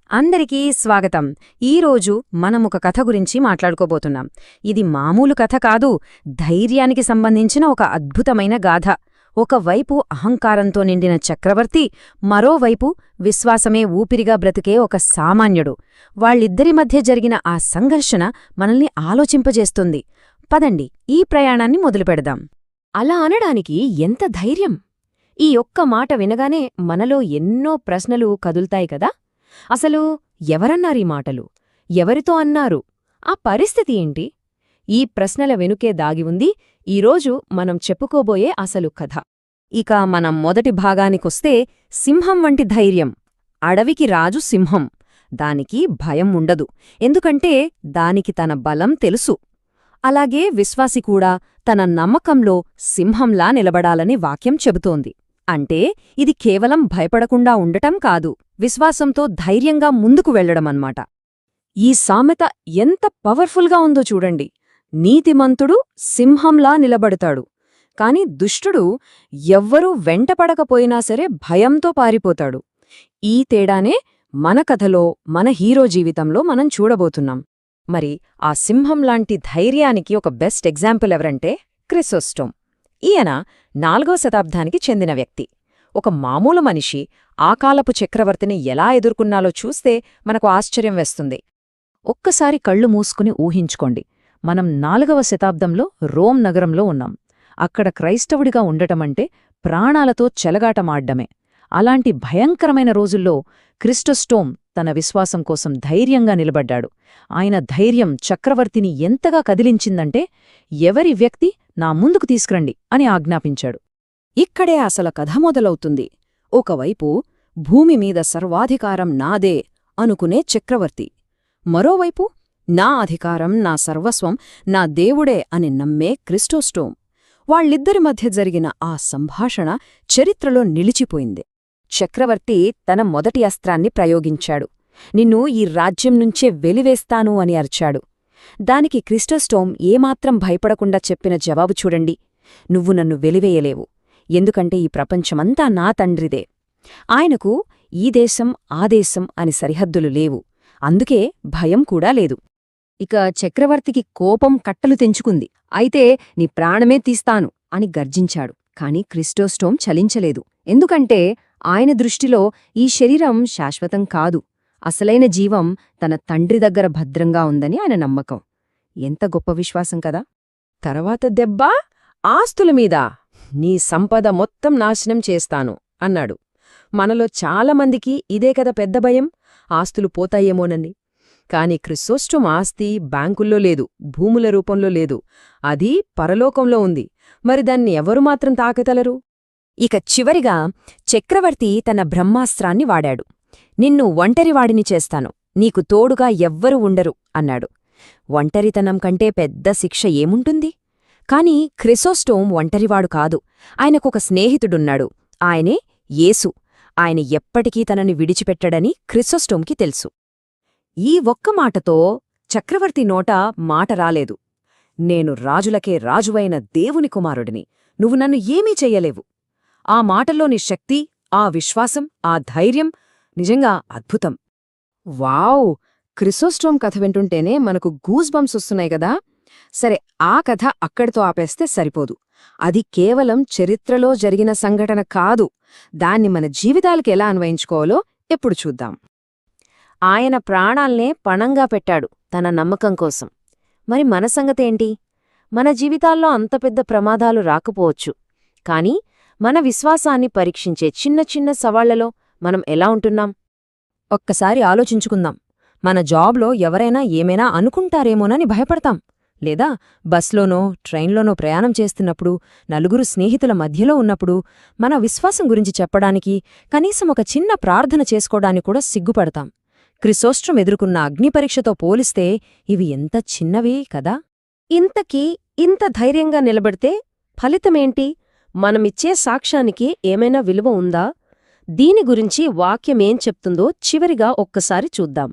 అందరికీ స్వాగతం. ఈరోజు మనం ఒక కథ గురించి మాట్లాడుకోబోతున్నాం. ఇది మామూలు కథ కాదు, ధైర్యానికి సంబంధించిన ఒక అద్భుతమైన గాథ. ఒకవైపు అహంకారంతో నిండిన చక్రవర్తి, మరోవైపు విశ్వాసమే ఊపిరిగా బ్రతికే ఒక సామాన్యుడు. వాళ్ళిద్దరి మధ్య జరిగిన ఆ సంఘర్షణ మనల్ని ఆలోచింపజేస్తుంది. పదండి, ఈ ప్రయాణాన్ని మొదలుపెడదాం. అలా అనడానికి ఎంత ధైర్యం! ఈ ఒక్క మాట వినగానే మనలో ఎన్నో ప్రశ్నలు కదుల్తాయి కదా. అసలు ఎవరన్నారీ మాటలు? ఎవరితో అన్నారు? ఆ పరిస్థితి ఏంటి? ఈ ప్రశ్నల వెనుకే దాగి ఉంది ఈరోజు మనం చెప్పుకోబోయే అసలు కథ. ఇక మనం మొదటి భాగానికొస్తే, సింహం వంటి ధైర్యం. అడవికి రాజు సింహం. దానికి భయం ఉండదు, ఎందుకంటే దానికి తన బలం తెలుసు. అలాగే విశ్వాసి కూడా తన నమ్మకంలో సింహంలా నిలబడాలని వాక్యం చెబుతోంది. అంటే ఇది కేవలం భయపడకుండా ఉండటం కాదు, విశ్వాసంతో ధైర్యంగా ముందుకు వెళ్లడమన్నమాట. ఈ సామెత ఎంత పవర్ఫుల్గా ఉందో చూడండి. నీతిమంతుడు సింహంలా నిలబడతాడు, కాని దుష్టుడు ఎవ్వరూ వెంటపడకపోయినా సరే భయంతో పారిపోతాడు. ఈ తేడానే మన కథలో, మన హీరో జీవితంలో మనం చూడబోతున్నాం. మరి ఆ సింహంలాంటి ధైర్యానికి ఒక బెస్ట్ ఎగ్జాంపుల్ ఎవరంటే క్రిసోస్టోమ్. ఈయన 4వ శతాబ్దానికి చెందిన వ్యక్తి. ఒక మామూలు మనిషి ఆ కాలపు చక్రవర్తిని ఎలా ఎదుర్కొన్నాలో చూస్తే మనకు ఆశ్చర్యం వేస్తుంది. ఒక్కసారి కళ్ళు మూసుకుని ఊహించుకోండి, మనం 4వ శతాబ్దంలో రోమ్ నగరంలో ఉన్నాం. అక్కడ క్రైస్తవుడిగా ఉండటమంటే ప్రాణాలతో చెలగాటమాడ్డమే. అలాంటి భయంకరమైన రోజుల్లో క్రిస్టోస్టోమ్ తన విశ్వాసం కోసం ధైర్యంగా నిలబడ్డాడు. ఆయన ధైర్యం చక్రవర్తిని ఎంతగా కదిలించిందంటే, ఎవరి వ్యక్తి నా ముందుకు తీసుకురండి అని ఆజ్ఞాపించాడు. ఇక్కడే అసలు కథ మొదలవుతుంది. ఒకవైపు భూమిమీద సర్వాధికారం నాదే అనుకునే చక్రవర్తి, మరోవైపు నా అధికారం, నా సర్వస్వం నా దేవుడే అని నమ్మే క్రిస్టోస్టోమ్. వాళ్ళిద్దరి మధ్య జరిగిన ఆ సంభాషణ చరిత్రలో నిలిచిపోయింది. చక్రవర్తి తన మొదటి అస్త్రాన్ని ప్రయోగించాడు. నిన్ను ఈ రాజ్యం నుంచే వెలివేస్తాను అని అరిచాడు. దానికి క్రిస్టోస్టోమ్ ఏమాత్రం భయపడకుండా చెప్పిన జవాబు చూడండి. నువ్వు నన్ను వెలివేయలేవు, ఎందుకంటే ఈ ప్రపంచమంతా నా తండ్రిదే. ఆయనకు ఈ దేశం ఆ దేశం అని సరిహద్దులు లేవు, అందుకే భయం కూడా లేదు. ఇక చక్రవర్తికి కోపం కట్టలు తెంచుకుంది. అయితే నీ ప్రాణమే తీస్తాను అని గర్జించాడు. కాని క్రిస్టోస్టోమ్ చలించలేదు, ఎందుకంటే ఆయన దృష్టిలో ఈ శరీరం శాశ్వతం కాదు, అసలైన జీవం తన తండ్రి దగ్గర భద్రంగా ఉందని ఆయన నమ్మకం. ఎంత గొప్ప విశ్వాసం కదా. తర్వాత దెబ్బ ఆస్తులమీద, నీ సంపద మొత్తం నాశనం చేస్తాను అన్నాడు. మనలో చాలామందికి ఇదే కదా పెద్ద భయం, ఆస్తులు పోతాయేమోనని. కాని క్రిసోస్టోమ్ ఆస్తి బ్యాంకుల్లో లేదు, భూముల రూపంలో లేదు, అది పరలోకంలో ఉంది. మరి దాన్ని ఎవరు మాత్రం తాకగలరు? ఇక చివరిగా చక్రవర్తి తన బ్రహ్మాస్త్రాన్ని వాడాడు. నిన్ను ఒంటరివాడిని చేస్తాను, నీకు తోడుగా ఎవ్వరూ ఉండరు అన్నాడు. ఒంటరితనం కంటే పెద్ద శిక్ష ఏముంటుంది? కాని క్రిసోస్టోమ్ ఒంటరివాడు కాదు, ఆయనకొక స్నేహితుడున్నాడు. ఆయనే యేసు. ఆయన ఎప్పటికీ తనని విడిచిపెట్టడని క్రిసోస్టోమ్కి తెలుసు. ఈ ఒక్క మాటతో చక్రవర్తి నోట మాట రాలేదు. నేను రాజులకే రాజువైన దేవుని కుమారుడిని, నువ్వు నన్ను ఏమీ చెయ్యలేవు. ఆ మాటల్లోని శక్తి, ఆ విశ్వాసం, ఆ ధైర్యం నిజంగా అద్భుతం. వావ్! క్రిసోస్టోమ్ కథ వింటుంటేనే మనకు గూస్ బంప్స్ వస్తున్నాయి కదా. సరే, ఆ కథ అక్కడితో ఆపేస్తే సరిపోదు. అది కేవలం చరిత్రలో జరిగిన సంఘటన కాదు, దాన్ని మన జీవితాలకి ఎలా అన్వయించుకోవాలో ఎప్పుడు చూద్దాం. ఆయన ప్రాణాల్నే పణంగా పెట్టాడు తన నమ్మకం కోసం. మరి మన సంగతేంటి? మన జీవితాల్లో అంత పెద్ద ప్రమాదాలు రాకపోవచ్చు, కాని మన విశ్వాసాన్ని పరీక్షించే చిన్న చిన్న సవాళ్లలో మనం ఎలా ఉంటున్నాం? ఒక్కసారి ఆలోచించుకుందాం. మన జాబ్లో ఎవరైనా ఏమైనా అనుకుంటారేమోనని భయపడతాం. లేదా బస్లోనో ట్రైన్లోనో ప్రయాణం చేస్తున్నప్పుడు, నలుగురు స్నేహితుల మధ్యలో ఉన్నప్పుడు మన విశ్వాసం గురించి చెప్పడానికి, కనీసం ఒక చిన్న ప్రార్థన చేసుకోవడానికి కూడా సిగ్గుపడతాం. క్రిసోస్టోమ్ ఎదుర్కొన్న అగ్నిపరీక్షతో పోలిస్తే ఇవి ఎంత చిన్నవే కదా. ఇంతకీ ఇంత ధైర్యంగా నిలబడితే ఫలితమేంటి? మనమిచ్చే సాక్ష్యానికి ఏమైనా విలువ ఉందా? దీని గురించి వాక్యమేం చెప్తుందో చివరిగా ఒక్కసారి చూద్దాం.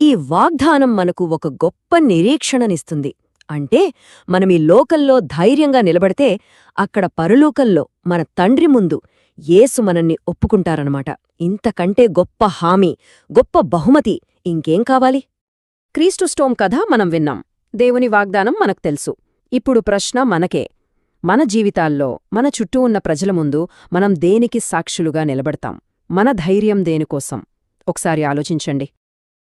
ఈ వాగ్దానం మనకు ఒక గొప్ప నిరీక్షణనిస్తుంది. అంటే మనమీ లోకంలో ధైర్యంగా నిలబడితే, అక్కడ పరలోకంలో మన తండ్రి ముందు యేసు మనల్ని ఒప్పుకుంటారనమాట. ఇంతకంటే గొప్ప హామీ, గొప్ప బహుమతి ఇంకేం కావాలి? క్రీస్తు స్టోమ్ కథ మనం విన్నాం. దేవుని వాగ్దానం మనకు తెలుసు. ఇప్పుడు ప్రశ్న మనకే. మన జీవితాల్లో, మన చుట్టూ ఉన్న ప్రజల ముందు మనం దేనికి సాక్షులుగా నిలబడతాం? మన ధైర్యం దేనికోసం? ఒకసారి ఆలోచించండి.